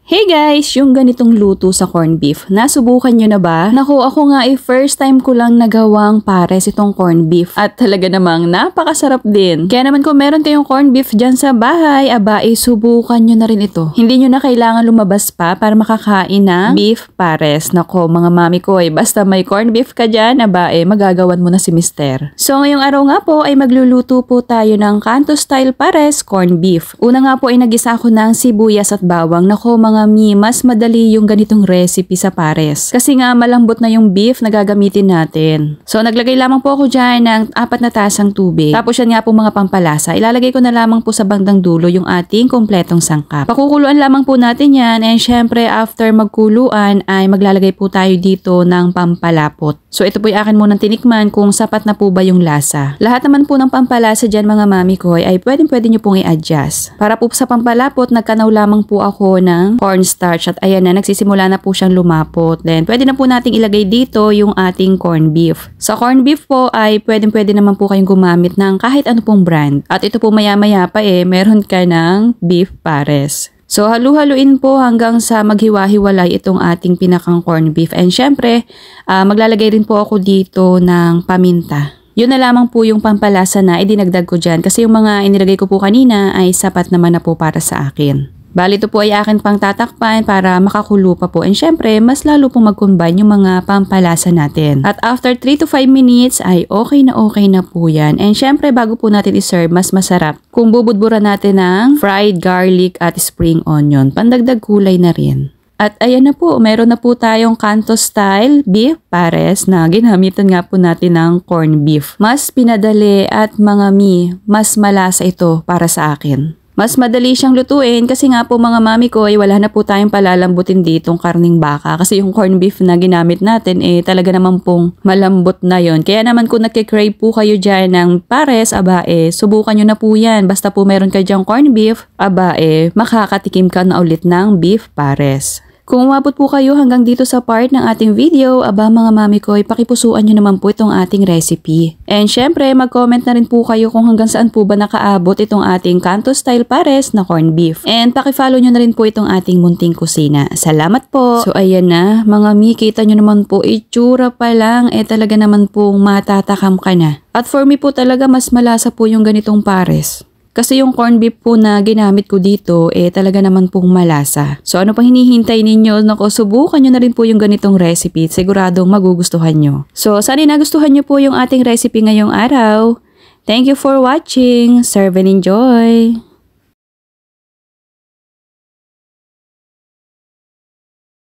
Hey guys! Yung ganitong luto sa corned beef, nasubukan nyo na ba? Naku, ako nga first time ko lang nagawang pares itong corned beef at talaga namang napakasarap din. Kaya naman kung meron kayong corned beef dyan sa bahay, subukan nyo na rin ito. Hindi nyo na kailangan lumabas pa para makakain ng beef pares. Naku, mga mami ko basta may corned beef ka dyan, magagawan mo na si mister. So ngayong araw nga po ay magluluto po tayo ng kanto style pares corned beef. Una nga po ay nagisa ako ng sibuyas at bawang. Naku mga mas madali yung ganitong recipe sa pares. Kasi nga malambot na yung beef na gagamitin natin. So naglagay lamang po ako dyan ng 4 na tasang tubig. Tapos yan nga po mga pampalasa. Ilalagay ko na lamang po sa bandang dulo yung ating kompletong sangkap. Pakukuluan lamang po natin yan and syempre after magkuluan ay maglalagay po tayo dito ng pampalapot. So ito po yung akin munang tinikman kung sapat na po ba yung lasa. Lahat naman po ng pampalasa dyan mga mami ko ay pwede nyo pong i-adjust. Para po sa pampalapot nagkanaw lamang po ako ng cornstarch at ayan na nagsisimula na po siyang lumapot. Then pwede na po nating ilagay dito yung ating corned beef. Sa corned beef po ay pwede naman po kayong gumamit ng kahit ano pong brand. At ito po maya-maya pa meron ka ng beef pares. So halu-haluin po hanggang sa maghiwa-hiwalay itong ating pinakang corned beef. And syempre maglalagay rin po ako dito ng paminta. Yun na lamang po yung pampalasa na idinagdag ko dyan kasi yung mga inilagay ko po kanina ay sapat naman na po para sa akin. Bali ito po ay akin pang tatakpan para makakulo pa po and syempre mas lalo pong mag-combine yung mga pampalasa natin. At after 3 to 5 minutes ay okay na po yan. And syempre bago po natin iserve mas masarap kung bubudburan natin ng fried garlic at spring onion. Pandagdag kulay na rin. At ayan na po, meron na po tayong kanto style beef pares na ginamitan nga po natin ng corned beef. Mas pinadali at mas malasa ito para sa akin. Mas madali siyang lutuin kasi nga po mga mami ko wala na po tayong palalambutin ditong karning baka kasi yung corned beef na ginamit natin talaga naman pong malambot na yon. Kaya naman kung nagkikrave po kayo dyan ng pares, subukan nyo na po yan. Basta po meron kayo dyang corned beef, makakatikim ka na ulit ng beef pares. Kung umabot po kayo hanggang dito sa part ng ating video, mga mami ko, pakipusuan nyo naman po itong ating recipe. And syempre, mag-comment na rin po kayo kung hanggang saan po ba nakaabot itong ating kanto style pares na corned beef. And pakifollow nyo na rin po itong ating munting kusina. Salamat po! So ayan na, mga mi, kita nyo naman po, itsura pa lang, talaga naman pong matatakam ka na. At for me po talaga, mas malasa po yung ganitong pares. Kasi yung corned beef po na ginamit ko dito, talaga naman pong malasa. So ano pang hinihintay ninyo? Naku, subukan nyo na rin po yung ganitong recipe. Siguradong magugustuhan nyo. So sana nagustuhan nyo po yung ating recipe ngayong araw. Thank you for watching. Serve and enjoy!